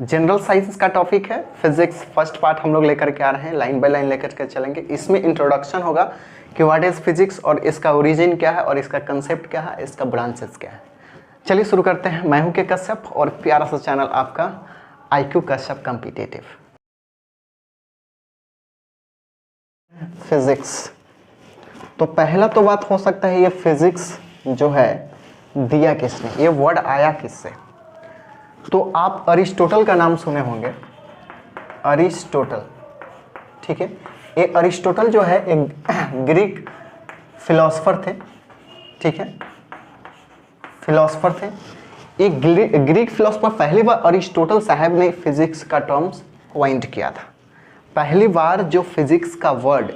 General science का topic है physics. First part हम लोग लेकर के आ रहे हैं, लाइन बाय लाइन लेकर के चलेंगे। इसमें इंट्रोडक्शन होगा कि व्हाट इज फिजिक्स और इसका ओरिजिन क्या है और इसका कंसेप्ट क्या है, इसका ब्रांचेस क्या है। चलिए शुरू करते हैं। मैं हूं के कश्यप और प्यारा सा चैनल आपका IQ कश्यप कॉम्पिटिटिव फिजिक्स। तो पहला तो बात हो सकता है ये फिजिक्स जो है दिया किसने, ये वर्ड आया किससे। तो आप अरिस्टोटल का नाम सुने होंगे, अरिस्टोटल, ठीक है। ये अरिस्टोटल जो है एक ग्रीक फिलोसफर थे, ठीक है, फिलोसफर थे। एक ग्रीक फिलोसफर, पहली बार अरिस्टोटल साहब ने फिजिक्स का टर्म्स क्वाइंट किया था। पहली बार जो फिजिक्स का वर्ड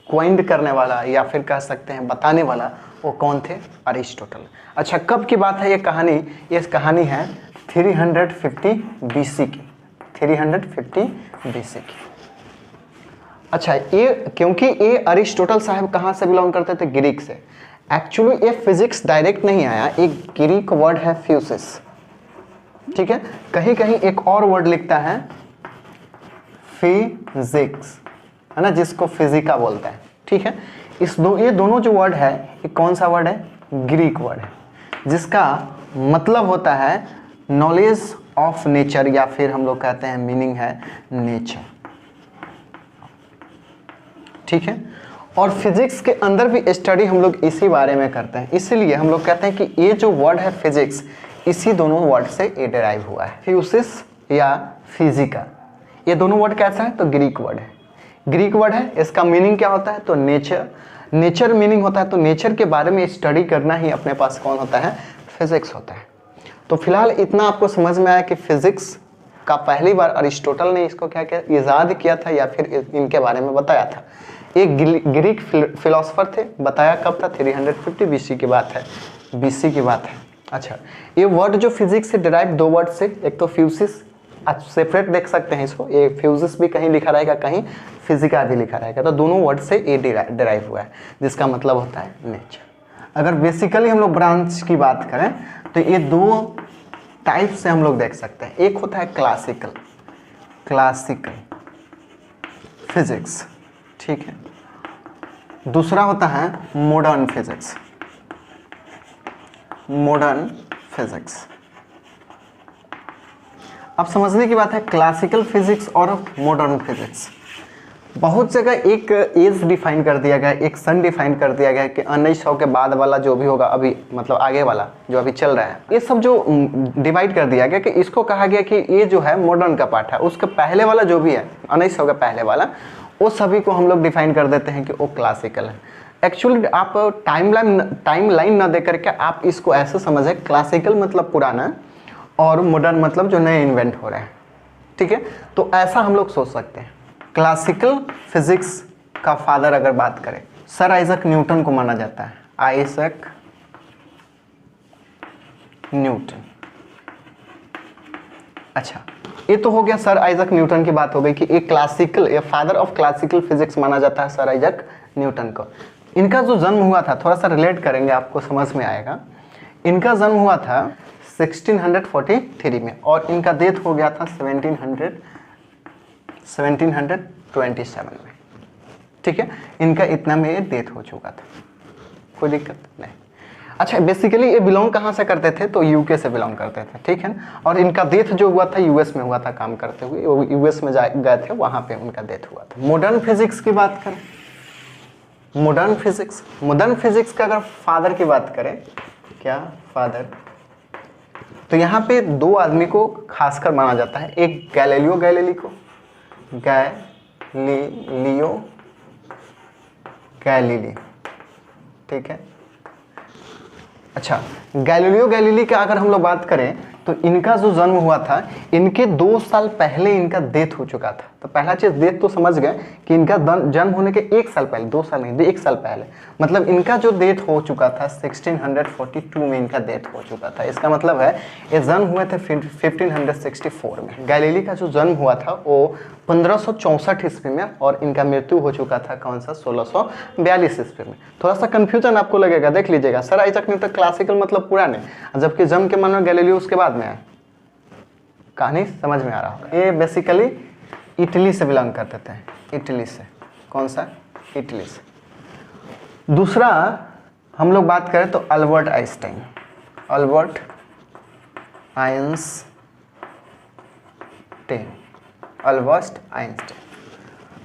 क्वाइंट करने वाला या फिर कह सकते हैं बताने वाला, वो कौन थे? अरिस्टोटल। अच्छा, कब की बात है ये कहानी? ये कहानी है 350 BC की, 350 BC की। अच्छा, ये क्योंकि ये अरिस्टोटल साहब कहाँ से बिलोंग करते थे? ग्रीक से। एक्चुअली ये फिजिक्स डायरेक्ट नहीं आया, एक ग्रीक वर्ड है फ्यूसिस, ठीक है। कहीं कहीं एक और वर्ड लिखता है फिजिक्स, है ना, जिसको फिजिका बोलता है, ठीक है। ये दोनों जो वर्ड है, ये कौन सा वर्ड है? ग्रीक वर्ड है, जिसका मतलब होता है नॉलेज ऑफ नेचर, या फिर हम लोग कहते हैं मीनिंग है नेचर, ठीक है। और फिजिक्स के अंदर भी स्टडी हम लोग इसी बारे में करते हैं, इसलिए हम लोग कहते हैं कि ये जो वर्ड है फिजिक्स, इसी दोनों वर्ड से ये डिराइव हुआ है, फ्यूसिस या फिजिका। ये दोनों वर्ड कैसा है? तो ग्रीक वर्ड है, ग्रीक वर्ड है। इसका मीनिंग क्या होता है? तो नेचर, नेचर मीनिंग होता है। तो नेचर के बारे में स्टडी करना ही अपने पास कौन होता है? फिजिक्स होता है। तो फिलहाल इतना आपको समझ में आया कि फिजिक्स का पहली बार अरिस्टोटल ने इसको क्या किया, इजाद किया था या फिर इनके बारे में बताया था। एक ग्रीक फिलोसफर थे, बताया कब था? 350 BC की बात है, BC की बात है। अच्छा, ये वर्ड जो फिजिक्स से डिराइव दो वर्ड से, एक तो फ्यूसिस, आप सेपरेट देख सकते हैं इसको, ये फ्यूजिस भी कहीं लिखा रहेगा, कहीं फिजिका भी लिखा रहेगा, तो दोनों वर्ड से ये डिराइव हुआ है, जिसका मतलब होता है नेचर। अगर बेसिकली हम लोग ब्रांच की बात करें तो ये दो टाइप से हम लोग देख सकते हैं। एक होता है क्लासिकल, क्लासिकल फिजिक्स, ठीक है। दूसरा होता है मॉडर्न फिजिक्स, मॉडर्न फिजिक्स। अब समझने की बात है क्लासिकल फिजिक्स और मॉडर्न फिजिक्स। बहुत जगह एक एज डिफाइन कर दिया गया, एक सन डिफाइन कर दिया गया कि 1900 के बाद वाला जो भी होगा, अभी मतलब आगे वाला जो अभी चल रहा है, ये सब जो डिवाइड कर दिया गया कि इसको कहा गया कि ये जो है मॉडर्न का पार्ट है, उसके पहले वाला जो भी है 1900 का पहले वाला, वो सभी को हम लोग डिफाइन कर देते हैं कि वो क्लासिकल है। एक्चुअली आप टाइम लाइन ना दे करके आप इसको ऐसे समझें, क्लासिकल मतलब पुराना और मॉडर्न मतलब जो नए इन्वेंट हो रहे हैं, ठीक है। तो ऐसा हम लोग सोच सकते हैं। क्लासिकल फिजिक्स का फादर अगर बात करें, सर आइजक न्यूटन को माना जाता है, आइजक न्यूटन। अच्छा, ये तो हो गया सर आइजक न्यूटन की बात हो गई कि एक क्लासिकल या फादर ऑफ क्लासिकल फिजिक्स माना जाता है सर आइजक न्यूटन को। इनका जो जन्म हुआ था, थोड़ा सा रिलेट करेंगे, आपको समझ में आएगा। इनका जन्म हुआ था 1643 में और इनका डेथ हो गया था 1727 में, ठीक है। इनका इतना में डेथ हो चुका था, कोई दिक्कत नहीं। अच्छा, बेसिकली ये बिलोंग कहाँ से करते थे? तो यूके से बिलोंग करते थे, ठीक है। और इनका डेथ जो हुआ था यूएस में हुआ था, काम करते हुए वो यूएस में गए थे, वहाँ पे उनका डेथ हुआ था। मॉडर्न फिजिक्स की बात करें, मॉडर्न फिजिक्स, मॉडर्न फिजिक्स का अगर फादर की बात करें, क्या फादर, तो यहाँ पे दो आदमी को खासकर माना जाता है। एक गैलीलियो गैलीली को, गैलीलियो गैलीली, ठीक है। अच्छा, गैलीलियो गैलीली का अगर हम लोग बात करें तो इनका जो जन्म हुआ था, इनके 2 साल पहले इनका डेथ हो चुका था। तो पहला चीज डेथ तो समझ गए कि इनका जन्म होने के 1 साल पहले, 2 साल नहीं, 1 साल पहले, मतलब इनका जो डेथ हो चुका था 1642 में इनका डेथ हो चुका था। इसका मतलब है ये जन्म हुए थे 1564 में। गैलीली का जो जन्म हुआ था वो 1564 ईस्वी में और इनका मृत्यु हो चुका था कौन सा? 1642 ईस्वी में। थोड़ा सा कंफ्यूजन आपको लगेगा, देख लीजिएगा। सर आइजक न्यूटन क्लासिकल मतलब पुराने, जबकि जन्म के मानो गैलीलियो उसके बाद में आए, कहानी समझ में आ रहा होगा। ये बेसिकली इटली से बिलोंग करते थे, इटली से। कौन सा? इटली से। दूसरा हम लोग बात करें तो Albert Einstein, Albert Einstein, Albert Einstein.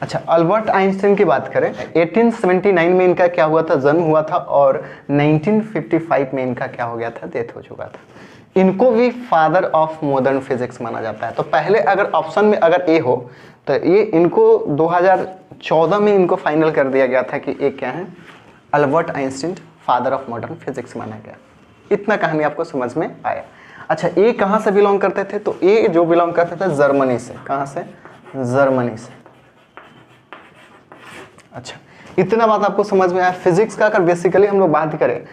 अच्छा, अल्बर्ट आइंस्टाइन की बात करें, 1879 में इनका क्या हुआ था? जन्म हुआ था, और 1955 में इनका क्या हो गया था? डेथ हो चुका था। इनको भी फादर ऑफ मॉडर्न फिजिक्स माना जाता है। तो पहले अगर ऑप्शन में अगर ए हो तो ये इनको 2014 में इनको फाइनल कर दिया गया था कि ये क्या है? Albert Einstein father of modern physics माना गया। इतना कहानी आपको समझ में आया। अच्छा, ये कहाँ से बिलोंग करते थे? तो ये जो बिलोंग करते थे जर्मनी से। कहाँ से? जर्मनी से। अच्छा, इतना बात आपको समझ में आया। फिजिक्स का अगर बेसिकली हम लोग बात करें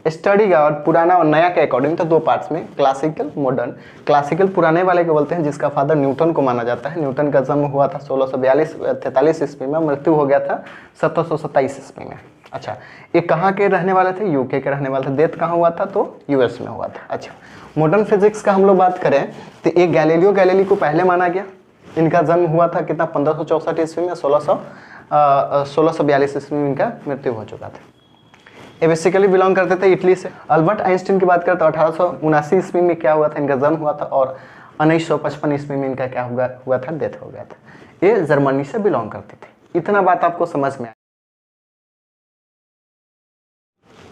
स्टडी का और पुराना और नया के अकॉर्डिंग, तो दो पार्ट्स में, क्लासिकल, मॉडर्न। क्लासिकल पुराने वाले को बोलते हैं, जिसका फादर न्यूटन को माना जाता है। न्यूटन का जन्म हुआ था 1643 ईस्वी में, मृत्यु हो गया था 1727 ईस्वी में। अच्छा, ये कहाँ के रहने वाले थे? यूके के रहने वाले थे। डेथ कहाँ हुआ था? तो यूएस में हुआ था। अच्छा, मॉडर्न फिजिक्स का हम लोग बात करें तो एक गैलीलियो गैलीली को पहले माना गया। इनका जन्म हुआ था कितना? 1564 ईस्वी में, 1642 ईस्वी में इनका मृत्यु हो चुका था। ये बेसिकली बिलोंग करते थे इटली से। अल्बर्ट आइंस्टाइन की बात करें तो 1879 ईस्वी में क्या हुआ था? इनका जन्म हुआ था, और 1955 ईस्वी में इनका क्या हुआ था? डेथ हो गया था। ये जर्मनी से बिलोंग करते थे। इतना बात आपको समझ में आया।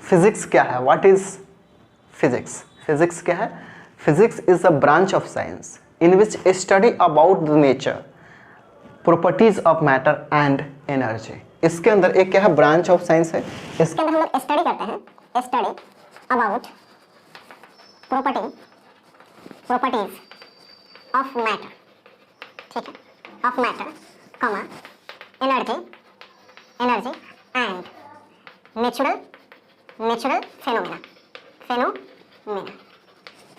फिजिक्स क्या है? What is physics? फिजिक्स क्या है? Physics is a branch of science in which A study about the nature, properties of matter and energy. इसके अंदर एक क्या है? ब्रांच ऑफ साइंस है। इसके अंदर हम लोग स्टडी करते हैं, study about properties of matter, ठीक है, of matter, comma, energy and natural phenomena,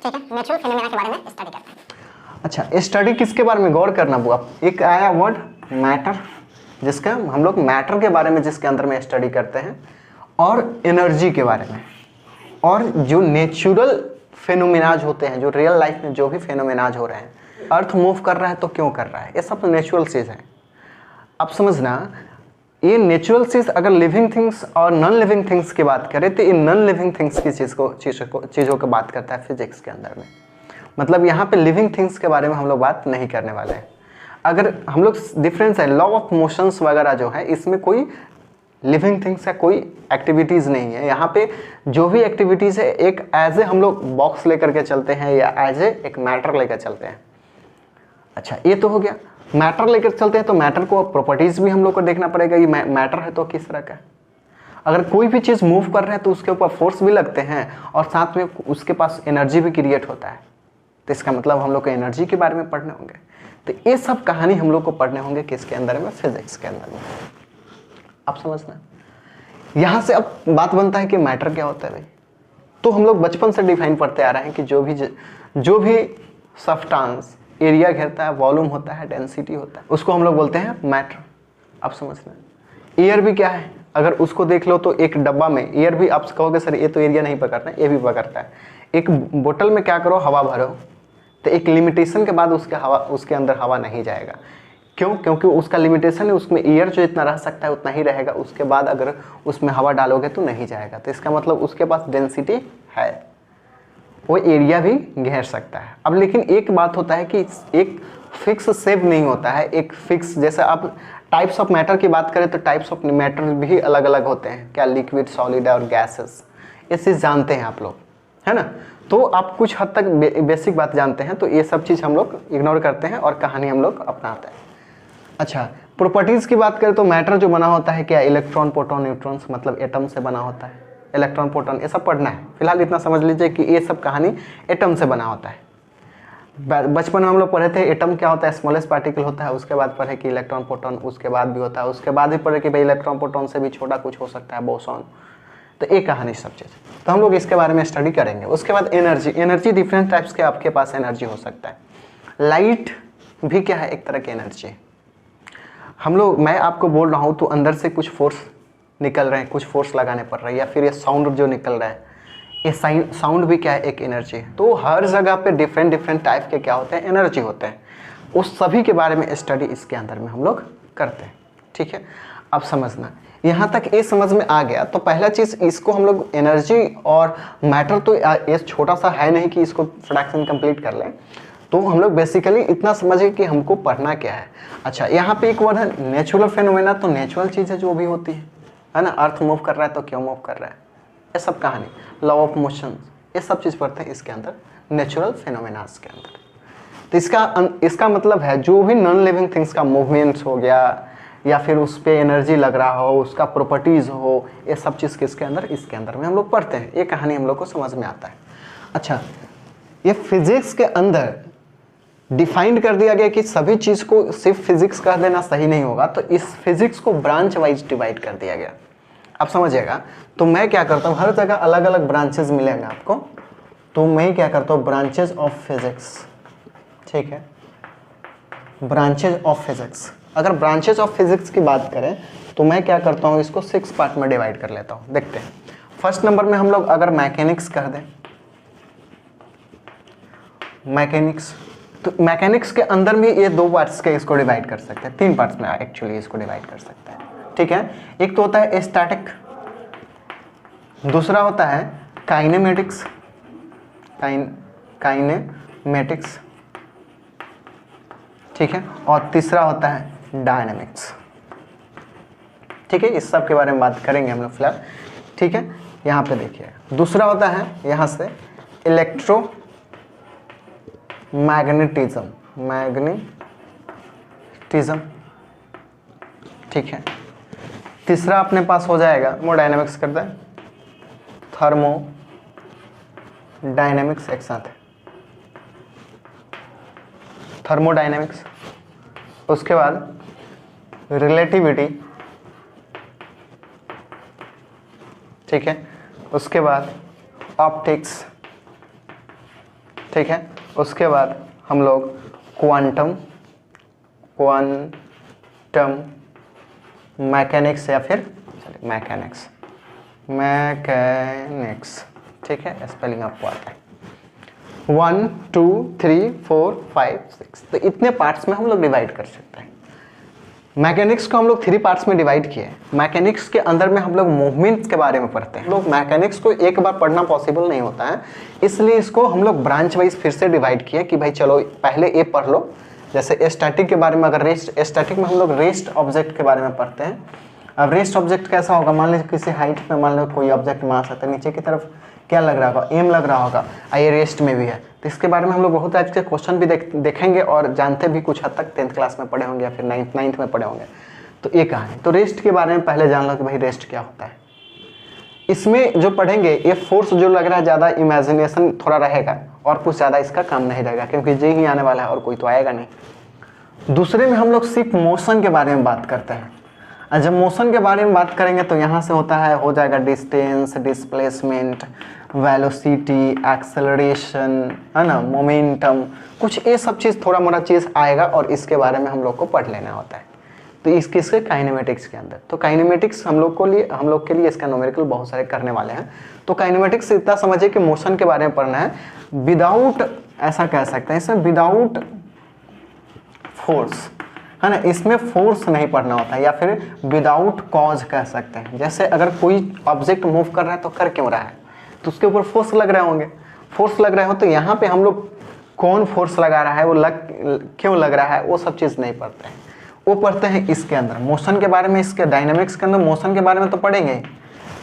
ठीक है, नेचुरल फेनोमेना के बारे में स्टडी करते हैं। अच्छा, स्टडी किसके बारे में? गौर करना बुआ, एक आया वर्ड मैटर, जिसका हम लोग मैटर के बारे में जिसके अंदर में स्टडी करते हैं, और एनर्जी के बारे में, और जो नेचुरल फेनोमेनाज होते हैं, जो रियल लाइफ में जो भी फेनोमेनाज हो रहे हैं, अर्थ मूव कर रहा है तो क्यों कर रहा है, ये सब नेचुरल चीज़ है। अब समझना, ये नेचुरल चीज़ अगर लिविंग थिंग्स और नॉन लिविंग थिंग्स की बात करें तो ये नॉन लिविंग थिंग्स की चीज़ों की बात करता है फिजिक्स के अंदर में। मतलब यहाँ पे लिविंग थिंग्स के बारे में हम लोग बात नहीं करने वाले हैं। अगर हम लोग डिफरेंस है, लॉ ऑफ मोशंस वगैरह जो है, इसमें कोई लिविंग थिंग्स का कोई एक्टिविटीज़ नहीं है। यहाँ पे जो भी एक्टिविटीज़ है एक एज ए हम लोग बॉक्स लेकर के चलते हैं, या एज ए एक मैटर लेकर चलते हैं। अच्छा, ये तो हो गया। मैटर लेकर चलते हैं तो मैटर को प्रॉपर्टीज़ भी हम लोग को देखना पड़ेगा, ये मैटर है तो किस तरह का है। अगर कोई भी चीज़ मूव कर रहा है तो उसके ऊपर फोर्स भी लगते हैं, और साथ में उसके पास एनर्जी भी क्रिएट होता है। तो इसका मतलब हम लोग को एनर्जी के बारे में पढ़ने होंगे। तो ये सब कहानी हम लोग को पढ़ने होंगे किसके अंदर में? फिजिक्स के अंदर में। आप समझना, यहाँ से अब बात बनता है कि मैटर क्या होता है भाई। तो हम लोग बचपन से डिफाइन पढ़ते आ रहे हैं कि जो भी सब्सटेंस एरिया घेरता है, वॉल्यूम होता है, डेंसिटी होता है, उसको हम लोग बोलते हैं मैटर। आप समझना, एयर भी क्या है? अगर उसको देख लो तो एक डब्बा में एयर भी, आप कहोगे सर ये तो एरिया नहीं पकड़ता है, ये भी पकड़ता है। एक बोतल में क्या करो, हवा भरो, तो एक लिमिटेशन के बाद उसके अंदर हवा नहीं जाएगा। क्यों? क्योंकि उसका लिमिटेशन है, उसमें एयर जो इतना रह सकता है उतना ही रहेगा, उसके बाद अगर उसमें हवा डालोगे तो नहीं जाएगा। तो इसका मतलब उसके पास डेंसिटी है, वो एरिया भी घेर सकता है। अब लेकिन एक बात होता है कि एक फिक्स शेप नहीं होता है, एक फिक्स, जैसे आप टाइप्स ऑफ मैटर की बात करें तो टाइप्स ऑफ मैटर भी अलग अलग होते हैं। क्या? लिक्विड, सॉलिड और गैसेस, ये चीज़ जानते हैं आप लोग, है ना। तो आप कुछ हद तक बेसिक बात जानते हैं, तो ये सब चीज़ हम लोग इग्नोर करते हैं और कहानी हम लोग अपनाते हैं। अच्छा, प्रॉपर्टीज़ की बात करें तो मैटर जो बना होता है क्या? इलेक्ट्रॉन, प्रोटॉन, न्यूट्रॉन्स, मतलब एटम से बना होता है। इलेक्ट्रॉन, प्रोटॉन, ये सब पढ़ना है। फिलहाल इतना समझ लीजिए कि ये सब कहानी एटम से बना होता है। बचपन में हम लोग पढ़े थे एटम क्या होता है, स्मॉलेस्ट पार्टिकल होता है। उसके बाद पढ़े कि इलेक्ट्रॉन, प्रोटॉन, उसके बाद भी होता है। उसके बाद ही पढ़े कि भाई इलेक्ट्रॉन, प्रोटॉन से भी छोटा कुछ हो सकता है, बोसॉन। तो एक कहानी सब चीज़, तो हम लोग इसके बारे में स्टडी करेंगे। उसके बाद एनर्जी डिफरेंट टाइप्स के आपके पास एनर्जी हो सकता है। लाइट भी क्या है? एक तरह की एनर्जी। मैं आपको बोल रहा हूँ तो अंदर से कुछ फोर्स निकल रहे हैं, कुछ फोर्स लगाने पड़ रहा है, या फिर ये साउंड जो निकल रहा है, ये साउंड भी क्या है, एक एनर्जी है। तो हर जगह पे डिफरेंट डिफरेंट टाइप के क्या होते हैं, एनर्जी होते हैं। उस सभी के बारे में स्टडी इसके अंदर में हम लोग करते हैं। ठीक है, अब समझना, यहाँ तक ये समझ में आ गया। तो पहला चीज़, इसको हम लोग एनर्जी और मैटर, तो ये छोटा सा है नहीं कि इसको फ्रैक्शन कंप्लीट कर लें। तो हम लोग बेसिकली इतना समझे कि हमको पढ़ना क्या है। अच्छा, यहाँ पे एक वर्ड है नेचुरल फेनोमेना। तो नेचुरल चीज़ है जो भी होती है ना। अर्थ मूव कर रहा है तो क्यों मूव कर रहा है, ये सब कहानी, लॉ ऑफ मोशन, ये सब चीज़ पढ़ते हैं इसके अंदर, नेचुरल फेनोमेनास के अंदर। तो इसका मतलब है जो भी नॉन लिविंग थिंग्स का मूवमेंट्स हो गया, या फिर उस पर एनर्जी लग रहा हो, उसका प्रॉपर्टीज़ हो, ये सब चीज़ किसके अंदर, इसके अंदर में हम लोग पढ़ते हैं। ये कहानी हम लोग को समझ में आता है। अच्छा, ये फिजिक्स के अंदर डिफाइंड कर दिया गया कि सभी चीज़ को सिर्फ फिजिक्स कह देना सही नहीं होगा। तो इस फिजिक्स को ब्रांच वाइज डिवाइड कर दिया गया। अब समझिएगा, तो मैं क्या करता हूँ, हर जगह अलग अलग ब्रांचेज मिलेंगे आपको। तो मैं क्या करता हूँ, ब्रांचेज ऑफ फिजिक्स। ठीक है, ब्रांचेज ऑफ फिजिक्स। अगर ब्रांचेज ऑफ फिजिक्स की बात करें तो मैं क्या करता हूँ, इसको 6 पार्ट में डिवाइड कर लेता हूँ। देखते हैं, फर्स्ट नंबर में हम लोग अगर मैकेनिक्स कह दें, मैकेनिक्स, तो मैकेनिक्स के अंदर भी ये 2 पार्ट्स के इसको डिवाइड कर सकते हैं, 3 पार्ट्स में एक्चुअली इसको डिवाइड कर सकते हैं। ठीक है, एक तो होता है स्टैटिक, दूसरा होता है काइनेमेटिक्स, काइनेमेटिक्स, ठीक है, और तीसरा होता है डायनामिक्स। ठीक है, इस सब के बारे में बात करेंगे हम लोग फिलहाल। ठीक है, यहाँ पे देखिए, दूसरा होता है यहाँ से इलेक्ट्रो मैग्नेटिज्म, ठीक है। तीसरा अपने पास हो जाएगा, वो डायनामिक्स करता है, थर्मो डायनामिक्स एक साथ है, थर्मोडायनामिक्स। उसके बाद रिलेटिविटी, ठीक है। उसके बाद ऑप्टिक्स, ठीक है। उसके बाद हम लोग क्वांटम मैकेनिक्स, या फिर मैकेनिक्स, ठीक है, स्पेलिंग आपको आता है। 1 2 3 4 5 6, तो इतने पार्ट्स में हम लोग डिवाइड कर सकते हैं। मैकेनिक्स को हम लोग 3 पार्ट्स में डिवाइड किए। मैकेनिक्स के अंदर में हम लोग मूवमेंट्स के बारे में पढ़ते हैं। लोग मैकेनिक्स को एक बार पढ़ना पॉसिबल नहीं होता है, इसलिए इसको हम लोग ब्रांच वाइज फिर से डिवाइड किए कि भाई चलो पहले ये पढ़ लो। जैसे स्टैटिक के बारे में, अगर स्टैटिक में हम लोग रेस्ट ऑब्जेक्ट के बारे में पढ़ते हैं। अब रेस्ट ऑब्जेक्ट कैसा होगा, मान लीजिए किसी हाइट पे मान लो कोई ऑब्जेक्ट मास आता है, नीचे की तरफ क्या लग रहा होगा, एम लग रहा होगा, ये रेस्ट में भी है। तो इसके बारे में हम लोग बहुत टाइप के क्वेश्चन भी देखेंगे और जानते भी कुछ हद तक 10th क्लास में पढ़े होंगे या फिर 9th में पढ़े होंगे। तो ये कहानी, तो रेस्ट के बारे में पहले जान लो कि भाई रेस्ट क्या होता है। इसमें जो पढ़ेंगे ये फोर्स जो लग रहा है ज़्यादा इमेजिनेशन थोड़ा रहेगा और कुछ ज़्यादा इसका काम नहीं रहेगा, क्योंकि जे ही आने वाला है और कोई तो आएगा नहीं। दूसरे में हम लोग सिर्फ मोशन के बारे में बात करते हैं। और जब मोशन के बारे में बात करेंगे तो यहाँ से होता है, हो जाएगा डिस्टेंस, डिस्प्लेसमेंट, वेलोसिटी, एक्सेलरेशन, है ना, मोमेंटम, कुछ ये सब चीज़ थोड़ा मोड़ा चीज़ आएगा और इसके बारे में हम लोग को पढ़ लेना होता है। तो इसके काइनेमेटिक्स के अंदर, तो काइनेमेटिक्स हम लोग के लिए इसका न्यूमेरिकल बहुत सारे करने वाले हैं। तो काइनेमेटिक्स इतना समझिए कि मोशन के बारे में पढ़ना है विदाउट, ऐसा कह सकते हैं इसमें विदाउट फोर्स, है ना, इसमें फोर्स नहीं पढ़ना होता है, या फिर विदाउट कॉज कह सकते हैं। जैसे अगर कोई ऑब्जेक्ट मूव कर रहा है तो कर क्यों रहा है, तो उसके ऊपर फोर्स लग रहे होंगे, फोर्स लग रहे हो, तो यहाँ पे हम लोग कौन फोर्स लगा रहा है, वो क्यों लग रहा है, वो सब चीज़ नहीं पढ़ते हैं, वो पढ़ते हैं इसके अंदर मोशन के बारे में। इसके डायनामिक्स के अंदर मोशन के बारे में तो पढ़ेंगे ही,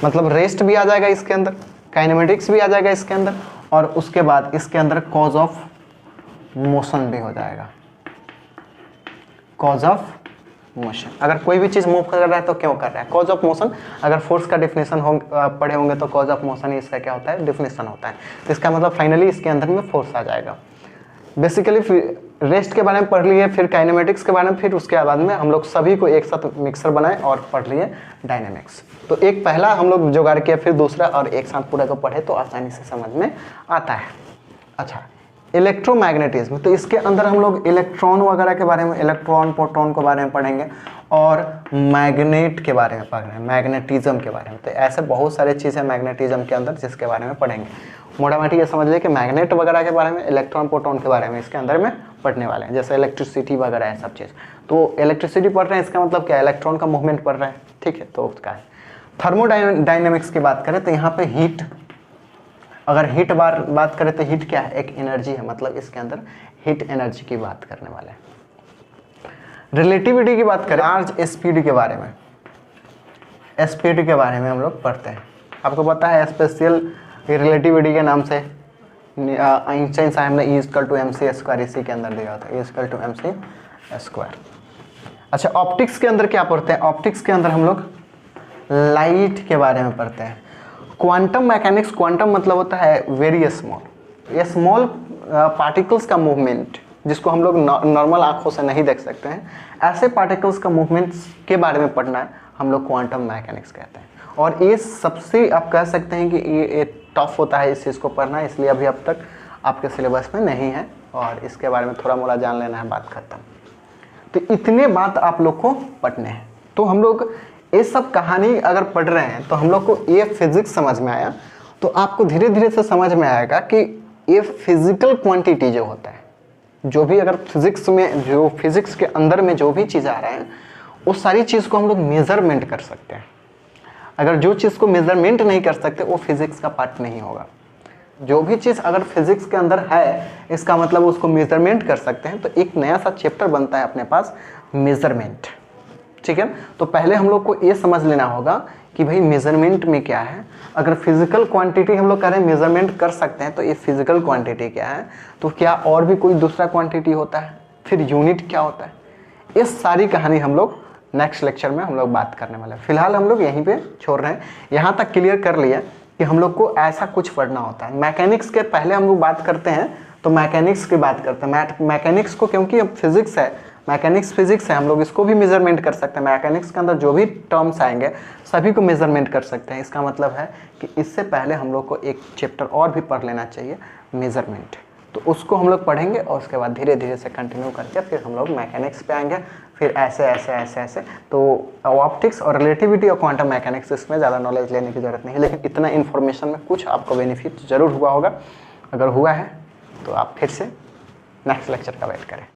मतलब रेस्ट भी आ जाएगा इसके अंदर, काइनेमेटिक्स भी आ जाएगा इसके अंदर, और उसके बाद इसके अंदर कॉज ऑफ मोशन भी हो जाएगा, कॉज ऑफ मोशन। अगर कोई भी चीज़ मूव कर रहा है तो क्यों कर रहा है, कॉज ऑफ मोशन। अगर फोर्स का डिफिनेशन पढ़े होंगे तो कॉज ऑफ मोशन ही इसका क्या होता है, डिफिनेशन होता है। तो इसका मतलब फाइनली इसके अंदर में फोर्स आ जाएगा। बेसिकली रेस्ट के बारे में पढ़ लिए, फिर काइनेमेटिक्स के बारे में, फिर उसके बाद में हम लोग सभी को एक साथ मिक्सर बनाए और पढ़ लिए डायनेमिक्स। तो एक पहला हम लोग जुगाड़ किया, फिर दूसरा, और एक साथ पूरा को पढ़े तो आसानी से समझ में आता है। अच्छा, इलेक्ट्रोमैग्नेटिज्म, तो इसके अंदर हम लोग इलेक्ट्रॉन वगैरह के बारे में, इलेक्ट्रॉन प्रोटॉन के बारे में पढ़ेंगे और मैग्नेट के बारे में पढ़ रहे हैं, मैग्नेटिज्म के बारे में। तो ऐसे बहुत सारे चीज़ है मैग्नेटिज्म के अंदर जिसके बारे में पढ़ेंगे। मोटा मोटी ये समझ लिया कि मैग्नेट वगैरह के बारे में, इलेक्ट्रॉन प्रोटॉन के बारे में इसके अंदर में पढ़ने वाले हैं, जैसे इलेक्ट्रिसिटी वगैरह है सब चीज़। तो इलेक्ट्रिसिटी पढ़ रहे हैं, इसका मतलब क्या है, इलेक्ट्रॉन का मूवमेंट पढ़ रहे हैं, ठीक है। तो उसका है थर्मोडायनेमिक्स की बात करें तो यहाँ पे हीट, अगर हीट बात करें तो हीट क्या है, एक एनर्जी है, मतलब इसके अंदर हीट एनर्जी की बात करने वाले हैं। रिलेटिविटी की बात करें, चार्ज स्पीड के बारे में, स्पीड के बारे में हम लोग पढ़ते हैं। आपको पता है स्पेशल रिलेटिविटी के नाम से आइंस्टाइन साहब ने E=mc², इसी के अंदर दिया था, E=mc²। अच्छा, ऑप्टिक्स के अंदर क्या पढ़ते हैं, ऑप्टिक्स के अंदर हम लोग लाइट के बारे में पढ़ते हैं। क्वांटम मैकेनिक्स, क्वांटम मतलब होता है वेरी स्मॉल, ये स्मॉल पार्टिकल्स का मूवमेंट जिसको हम लोग नॉर्मल आंखों से नहीं देख सकते हैं, ऐसे पार्टिकल्स का मूवमेंट्स के बारे में पढ़ना है, हम लोग क्वांटम मैकेनिक्स कहते हैं। और ये सबसे आप कह सकते हैं कि ये टफ होता है इस चीज़ को पढ़ना, इसलिए अभी अब तक आपके सिलेबस में नहीं है और इसके बारे में थोड़ा मोड़ा जान लेना है, बात खत्म। तो इतने बात आप लोग को पढ़ने हैं। तो हम लोग ये सब कहानी अगर पढ़ रहे हैं तो हम लोग को ये फिजिक्स समझ में आया, तो आपको धीरे धीरे से समझ में आएगा कि ये फिजिकल क्वांटिटी जो होता है, जो भी अगर फिजिक्स में, जो फिजिक्स के अंदर में जो भी चीज़ आ रहा है, उस सारी चीज़ को हम लोग मेजरमेंट कर सकते हैं। अगर जो चीज़ को मेजरमेंट नहीं कर सकते वो फिजिक्स का पार्ट नहीं होगा। जो भी चीज़ अगर फिजिक्स के अंदर है, इसका मतलब उसको मेजरमेंट कर सकते हैं, तो एक नया सा चैप्टर बनता है अपने पास, मेजरमेंट, ठीक है। तो पहले हम लोग को ये समझ लेना होगा कि भाई मेजरमेंट में क्या है। अगर फिजिकल क्वांटिटी हम लोग कह रहे हैं मेजरमेंट कर सकते हैं, तो ये फिजिकल क्वांटिटी क्या है, तो क्या और भी कोई दूसरा क्वांटिटी होता है, फिर यूनिट क्या होता है, इस सारी कहानी हम लोग नेक्स्ट लेक्चर में हम लोग बात करने वाले हैं। फिलहाल हम लोग यहीं पे छोड़ रहे हैं, यहाँ तक क्लियर कर लिया कि हम लोग को ऐसा कुछ पढ़ना होता है। मैकेनिक्स के पहले हम लोग बात करते हैं तो मैकेनिक्स की बात करते हैं। मैकेनिक्स को, क्योंकि अब फिजिक्स है, मैकेनिक्स फिजिक्स है, हम लोग इसको भी मेजरमेंट कर सकते हैं। मैकेनिक्स के अंदर जो भी टर्म्स आएंगे सभी को मेजरमेंट कर सकते हैं। इसका मतलब है कि इससे पहले हम लोग को एक चैप्टर और भी पढ़ लेना चाहिए, मेजरमेंट। तो उसको हम लोग पढ़ेंगे और उसके बाद धीरे धीरे से कंटिन्यू करके फिर हम लोग मैकेनिक्स पे आएंगे, फिर ऐसे ऐसे ऐसे ऐसे। तो ऑप्टिक्स और रिलेटिविटी और क्वांटम मैकेनिक्स, इसमें ज़्यादा नॉलेज लेने की ज़रूरत नहीं है, लेकिन इतना इन्फॉर्मेशन में कुछ आपको बेनिफिट ज़रूर हुआ होगा। अगर हुआ है तो आप फिर से नेक्स्ट लेक्चर का वेट करें।